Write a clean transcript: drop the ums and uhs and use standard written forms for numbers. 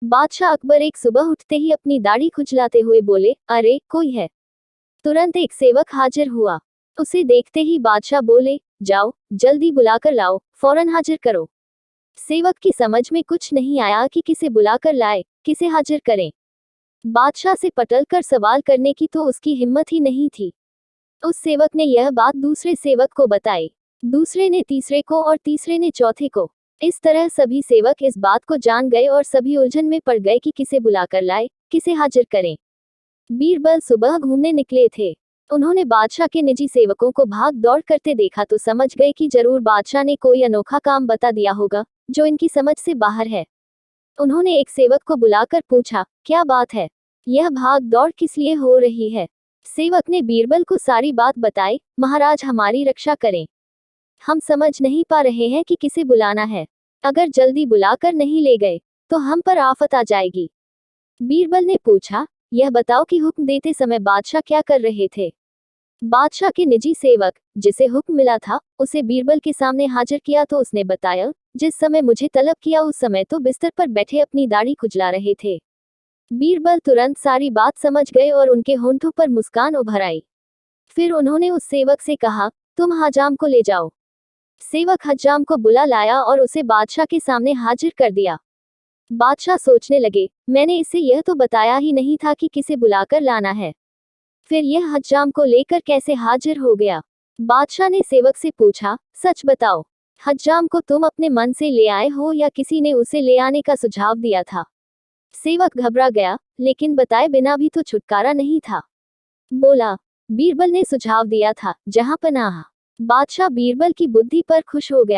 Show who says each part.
Speaker 1: बादशाह अकबर एक सुबह उठते ही अपनी दाढ़ी खुजलाते हुए बोले, अरे कोई है। तुरंत एक सेवक हाजिर हुआ। उसे देखते ही बादशाह बोले, जाओ जल्दी बुलाकर लाओ, फौरन हाजिर करो। सेवक की समझ में कुछ नहीं आया कि किसे बुलाकर लाए, किसे हाजिर करें। बादशाह से पटल कर सवाल करने की तो उसकी हिम्मत ही नहीं थी। उस सेवक ने यह बात दूसरे सेवक को बताई, दूसरे ने तीसरे को और तीसरे ने चौथे को। इस तरह सभी सेवक इस बात को जान गए और सभी उलझन में पड़ गए कि किसे बुलाकर लाए, किसे हाजिर करें। बीरबल सुबह घूमने निकले थे। उन्होंने बादशाह के निजी सेवकों को भाग दौड़ करते देखा तो समझ गए कि जरूर बादशाह ने कोई अनोखा काम बता दिया होगा, जो इनकी समझ से बाहर है। उन्होंने एक सेवक को बुलाकर पूछा, क्या बात है, यह भाग दौड़ किस लिए हो रही है। सेवक ने बीरबल को सारी बात बताई। महाराज हमारी रक्षा करें, हम समझ नहीं पा रहे हैं कि किसे बुलाना है। अगर जल्दी बुलाकर नहीं ले गए तो हम पर आफत आ जाएगी। बीरबल ने पूछा, यह बताओ कि हुक्म देते समय बादशाह क्या कर रहे थे। बादशाह के निजी सेवक, जिसे हुक्म मिला था, उसे बीरबल के सामने हाजिर किया तो उसने बताया, जिस समय मुझे तलब किया उस समय तो बिस्तर पर बैठे अपनी दाढ़ी खुजला रहे थे। बीरबल तुरंत सारी बात समझ गए और उनके होंठों पर मुस्कान उभर आई। फिर उन्होंने उस सेवक से कहा, तुम हजाम को ले जाओ। सेवक हज्जाम को बुला लाया और उसे बादशाह के सामने हाजिर कर दिया। बादशाह सोचने लगे, मैंने इसे यह तो बताया ही नहीं था कि किसे बुलाकर लाना है, फिर यह हज्जाम को लेकर कैसे हाजिर हो गया। बादशाह ने सेवक से पूछा, सच बताओ, हज्जाम को तुम अपने मन से ले आए हो या किसी ने उसे ले आने का सुझाव दिया था। सेवक घबरा गया, लेकिन बताए बिना भी तो छुटकारा नहीं था। बोला, बीरबल ने सुझाव दिया था, जहां पनाह। बादशाह बीरबल की बुद्धि पर खुश हो गया।